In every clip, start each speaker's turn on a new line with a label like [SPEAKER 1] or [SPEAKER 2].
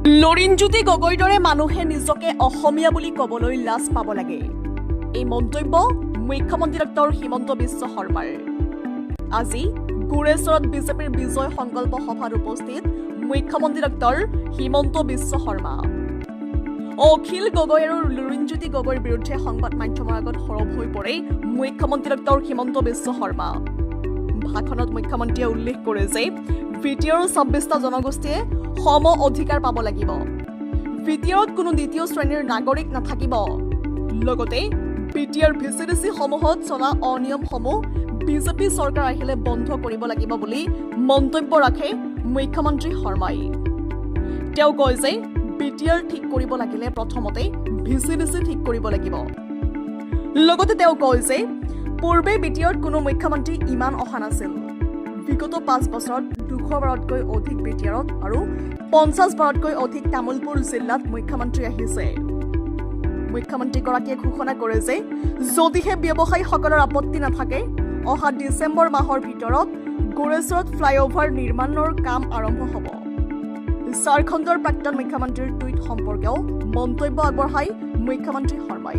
[SPEAKER 1] লৰিণজ্যোতি গগৈৰ দৰে মানুহে নিজকে অসমীয়া বুলি ক'বলৈ লাজ পাব লাগে। এই মন্তব্য মুখ্যমন্ত্ৰী ডক্টৰ হিমন্ত বিশ্ব শৰ্মাৰ। আজি গুৰেশ্বৰত বিজেপিৰ বিজয় সংকল্প সভাত উপস্থিত মুখ্যমন্ত্ৰী ডক্টৰ হিমন্ত বিশ্ব শৰ্মা। অখিল গগৈ আৰু লৰিণজ্যোতি গগৈৰ বিৰুদ্ধে সংবাদ মাধ্যমৰ আগত সৰব হৈ পৰে মুখ্যমন্ত্ৰী ডক্টৰ হিমন্ত বিশ্ব শৰ্মা। ভাষণত মুখ্যমন্ত্ৰীয়ে উল্লেখ কৰে যে ভিটিআৰৰ 26টা জনগোষ্ঠীয়ে সম অধিকাৰ পাব লাগিব। ভিটিআৰত কোনো দ্বিতীয় শ্ৰেণীৰ নাগৰিক নাথাকিব। লগতে ভিটিআৰ ভিচিডিচি সমূহত চলা অনিয়মসমূহ বিজেপি চৰকাৰ আহিলে বন্ধ কৰিব লাগিব বুলি মন্তব্য ৰাখে মুখ্যমন্ত্ৰী শৰ্মাই। তেওঁ কয় যে ভিটিআৰ ঠিক কৰিব লাগিলে প্ৰথমতে ভিচিডিচি ঠিক কৰিব লাগিব। লগতে তেওঁ কয় যে পূৰ্বে ভিটিআৰত কোনো মুখ্যমন্ত্ৰী ইমান অহা নাছিল। বিগত 5 বছৰত 212তকৈ অধিক ভিটিআৰত আৰু 50বাৰতকৈ অধিক তামুলপুৰ জিলাত মুখ্যমন্ত্ৰী আহিছে। মুখ্যমন্ত্ৰীগৰাকীয়ে ঘোষণা কৰে যে যদিহে ব্যৱসায়ীসকলৰ আপত্তি নাথাকে অহা ডিচেম্বৰ মাহৰ ভিতৰত গুৰেশ্বৰত ফ্লাইঅভাৰ নিৰ্মাণৰ কাম আৰম্ভ হ'ব। ঝাৰখণ্ডৰ প্ৰাক্তন মুখ্যমন্ত্ৰীৰ টুইট সম্পৰ্কেও মন্তব্য আগবঢ়ায় মুখ্যমন্ত্ৰী শৰ্মাই।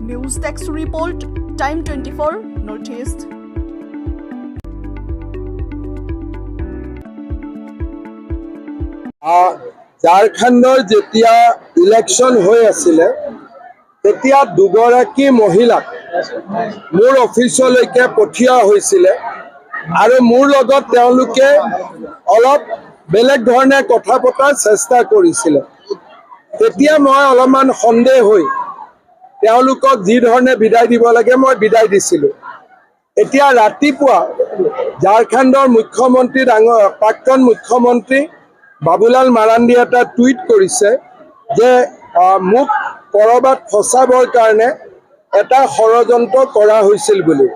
[SPEAKER 1] News desk report, time 24 north east.
[SPEAKER 2] ঝাৰখণ্ডৰ যেতিয়া ইলেকশ্যন হৈ আছিলে তেতিয়া দুগৰাকী মহিলাক মোৰ অফিচলৈকে পঠিওৱা হৈছিলে আৰু মোৰ লগত তেওঁলোকে অলপ বেলেগ ধৰণে কথা পতাৰ চেষ্টা কৰিছিলে। তেতিয়া মই অলপমান সন্দেহ হৈ তেওঁলোকক যি ধৰণে বিদায় দিব লাগে মই বিদায় দিছিলোঁ। এতিয়া ৰাতিপুৱা ঝাৰখণ্ডৰ মুখ্যমন্ত্ৰী প্ৰাক্তন মুখ্যমন্ত্ৰী বাবুলাল মাৰাণ্ডী এটা টুইট কৰিছে যে মোক কৰবাত ফচাবৰ কাৰণে এটা ষড়যন্ত্ৰ কৰা হৈছিল বুলি।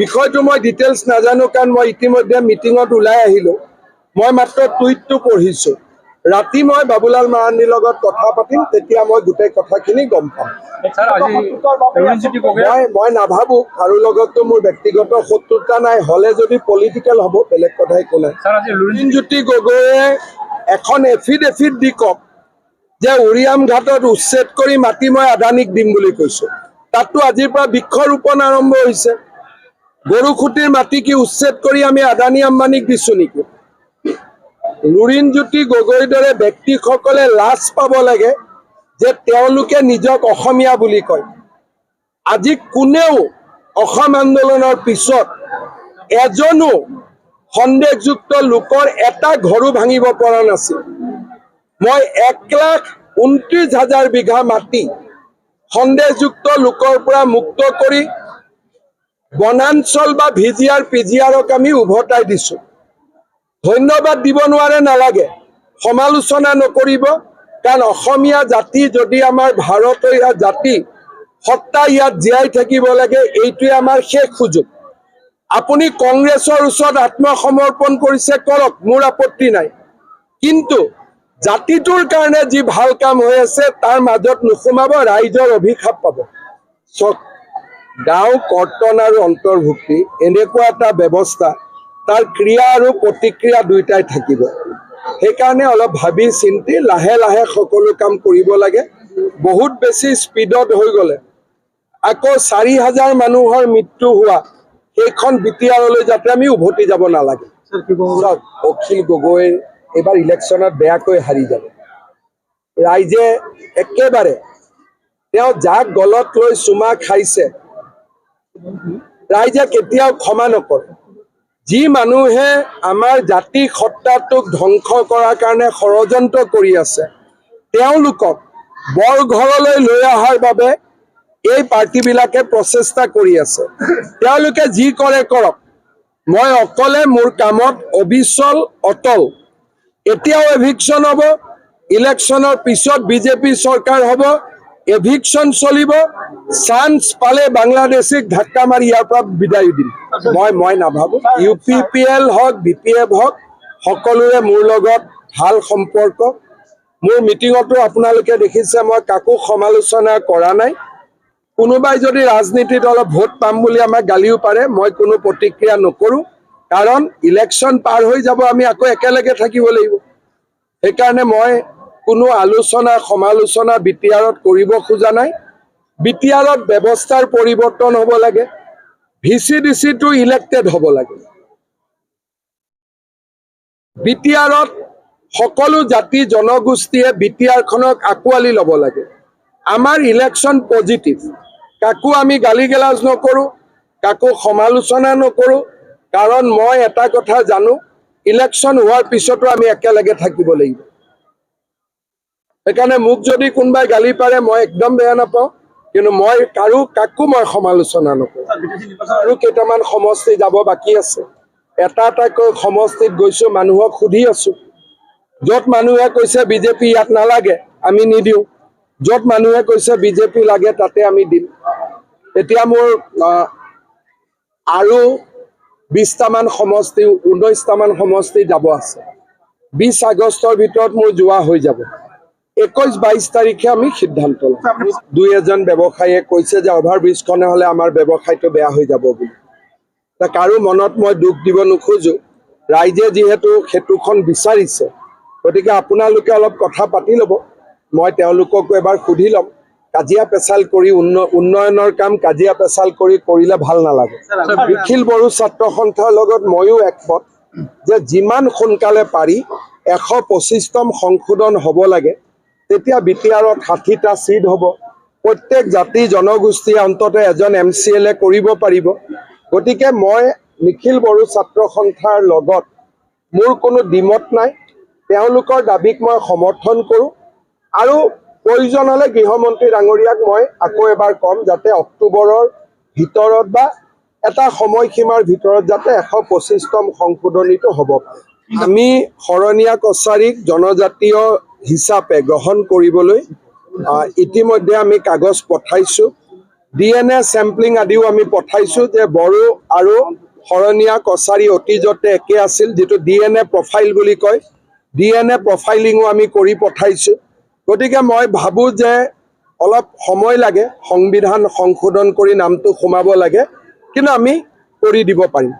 [SPEAKER 2] বিষয়টো মই ডিটেইলছ নাজানো কাৰণ মই ইতিমধ্যে মিটিঙত ওলাই আহিলোঁ। মই মাত্ৰ টুইটটো পঢ়িছোঁ। ৰাতি মই বাবুলাল মাৰাণ্ডীৰ লগত কথা পাতিম, তেতিয়া মই গোটেই কথাখিনি গম পাম। মই নাভাবোঁ কাৰো লগততো মোৰ ব্যক্তিগত শত্ৰুতা নাই। হ'লে যদি পলিটিকেল হ'ব বেলেগ কথা একো নাই। লৰিণজ্যোতি গগৈয়ে এখন এফিডেভিট দি কওক যে উৰিয়াম ঘাটত উচ্ছেদ কৰি মাটি মই আদানীক দিম বুলি কৈছোঁ। তাততো আজিৰ পৰা বৃক্ষৰোপণ আৰম্ভ হৈছে। গৰুখুটিৰ মাটি কি উচ্ছেদ কৰি আমি আদানী আম্বানীক দিছোঁ নেকি? লৰিণজ্যোতি গগৈৰ দৰে ব্যক্তিসকলে লাজ পাব লাগে যে তেওঁলোকে নিজক অসমীয়া বুলি কয়। আজি কোনেও অসম আন্দোলনৰ পিছত এজনো সন্দেহযুক্ত লোকৰ এটা ঘৰো ভাঙিব পৰা নাছিল। মই 1,29,000 বিঘা মাটি সন্দেহযুক্ত লোকৰ পৰা মুক্ত কৰি বনাঞ্চল বা ভিজিআৰ পিজিআৰক আমি উভতাই দিছোঁ। ধন্যবাদ দিব নোৱাৰে, নালাগে, সমালোচনা নকৰিব, কাৰণ অসমীয়া জাতি যদি আমাৰ ভাৰতীয় জাতি সত্তা ইয়াত জীয়াই থাকিব লাগে, এইটোৱে আমাৰ শেষ সুযোগ। আপুনি কংগ্ৰেছৰ ওচৰত আত্মসমৰ্পণ কৰিছে, কৰক, মোৰ আপত্তি নাই। কিন্তু জাতিটোৰ কাৰণে যি ভাল কাম হৈ আছে তাৰ মাজত নোসোমাব, ৰাইজৰ অভিশাপ পাব। চক গাঁও কৰ্তন আৰু অন্তৰ্ভুক্তি এনেকুৱা এটা ব্যৱস্থা, তাৰ ক্ৰিয়া আৰু প্ৰতিক্ৰিয়া দুয়োটাই থাকিব। সেইকাৰণে অলপ ভাবি চিন্তি লাহে লাহে সকলো কাম কৰিব লাগে। বহুত বেছি স্পীডত হৈ গ'লে আকৌ 4,000 মানুহৰ মৃত্যু হোৱা সেইখন ভিটিআৰলৈ যাতে আমি উভতি যাব নালাগে। অখিল গগৈ এইবাৰ ইলেকশ্যনত বেয়াকৈ হাৰি যাব। ৰাইজে একেবাৰে তেওঁ যাক গলত লৈ চুমা খাইছে ৰাইজে কেতিয়াও ক্ষমা নকৰে। যি মানুহে আমাৰ জাতি সত্তাটোক ধ্বংস কৰাৰ কাৰণে ষড়যন্ত্ৰ কৰি আছে তেওঁলোকক বৰঘৰলৈ লৈ অহাৰ বাবে এই পাৰ্টিবিলাকে প্ৰচেষ্টা কৰি আছে। তেওঁলোকে যি কৰে কৰক, মই অকলে মোৰ কামত অবিচল অটল। এতিয়াও এভিকশ্যন হ'ব, ইলেকশ্যনৰ পিছত বিজেপি চৰকাৰ হ'ব, এভিকশ্যন চলিব। চান্স পালে বাংলাদেশীক ধাক্কা মাৰি ইয়াৰ পৰা বিদায় দিম। মই নাভাবোঁ। UPPL হওক BPF হওক সকলোৰে মোৰ লগত ভাল সম্পৰ্ক। মোৰ মিটিঙতো আপোনালোকে দেখিছে মই কাকো সমালোচনা কৰা নাই। কোনোবাই যদি ৰাজনীতিত অলপ ভোট পাম বুলি আমাক গালিও পাৰে, মই কোনো প্ৰতিক্ৰিয়া নকৰোঁ, কাৰণ ইলেকশ্যন পাৰ হৈ যাব, আমি আকৌ একেলগে থাকিব লাগিব। সেইকাৰণে মই কোনো আলোচনা সমালোচনা বিটিআৰত কৰিব খোজা নাই। বিটিআৰত ব্যৱস্থাৰ পৰিৱৰ্তন হ'ব লাগে, VCDCটো ইলেক্টেড হ'ব লাগে। বিটিআৰত সকলো জাতি জনগোষ্ঠীয়ে বিটিআৰখনক আঁকোৱালি ল'ব লাগে। আমাৰ ইলেকশ্যন পজিটিভ, কাকো আমি গালি গালাজ নকৰোঁ, কাকো সমালোচনা নকৰোঁ, কাৰণ মই এটা কথা জানো, ইলেকশ্যন হোৱাৰ পিছতো আমি একেলগে থাকিব লাগিব। সেইকাৰণে মোক যদি কোনোবাই গালি পাৰে মই একদম বেয়া নাপাওঁ, কিন্তু মই কাকো মই সমালোচনা নকৰোঁ। আৰু কেইটামান সমষ্টি যাব বাকী আছে, এটা এটাকৈ সমষ্টিত গৈছোঁ, মানুহক সুধি আছোঁ। য'ত মানুহে কৈছে বিজেপি ইয়াত নালাগে আমি নিদিওঁ, য'ত মানুহে কৈছে বিজেপি লাগে তাতে আমি দিম। এতিয়া মোৰ আৰু 20টামান সমষ্টি 19টামান সমষ্টি যাব আছে। 20 আগষ্টৰ ভিতৰত মোৰ যোৱা হৈ যাব। 21-22 তাৰিখে আমি সিদ্ধান্ত ল'ম। দুই এজন ব্যৱসায়ীয়ে কৈছে যে অভাৰব্ৰিজখনে হ'লে আমাৰ ব্যৱসায়টো বেয়া হৈ যাব বুলি। কাৰো মনত মই দুখ দিব নোখোজোঁ, ৰাইজে যিহেতু সেতুখন বিচাৰিছে, গতিকে আপোনালোকে অলপ কথা পাতি ল'ব। মই তেওঁলোককো এবাৰ সুধি ল'ম। কাজিয়া পেচাল কৰি উন্নয়নৰ কাম কাজিয়া পেচাল কৰিলে ভাল নালাগে। নিখিল বড়ো ছাত্ৰ সন্থাৰ লগত ময়ো একমত যে যিমান সোনকালে পাৰি 125তম সংশোধন হ'ব লাগে, তেতিয়া বিটিআৰত 60টা চিট হ'ব। প্ৰত্যেক জাতি জনগোষ্ঠীয়ে অন্ততঃ এজন MCLA কৰিব পাৰিব। গতিকে মই নিখিল বড়ো ছাত্ৰ সন্থাৰ লগত মোৰ কোনো দ্বিমত নাই। তেওঁলোকৰ দাবীক মই সমৰ্থন কৰোঁ আৰু প্ৰয়োজন হ'লে গৃহমন্ত্ৰী ডাঙৰীয়াক মই আকৌ এবাৰ ক'ম যাতে অক্টোবৰৰ ভিতৰত বা এটা সময়সীমাৰ ভিতৰত যাতে 125তম সংশোধনীটো হ'ব পাৰে। আমি শৰণীয়া কছাৰীক জনজাতীয় হিচাপে গ্ৰহণ কৰিবলৈ ইতিমধ্যে আমি কাগজ পঠাইছোঁ। DNA চেম্পলিং আদিও আমি পঠাইছোঁ যে বড়ো আৰু শৰণীয়া কছাৰী অতীজতে একে আছিল, যিটো DNA প্ৰফাইল বুলি কয়। DNA প্ৰফাইলিঙো আমি কৰি পঠাইছোঁ। গতিকে মই ভাবোঁ যে অলপ সময় লাগে, সংবিধান সংশোধন কৰি নামটো সোমাব লাগে, কিন্তু আমি কৰি দিব পাৰিম।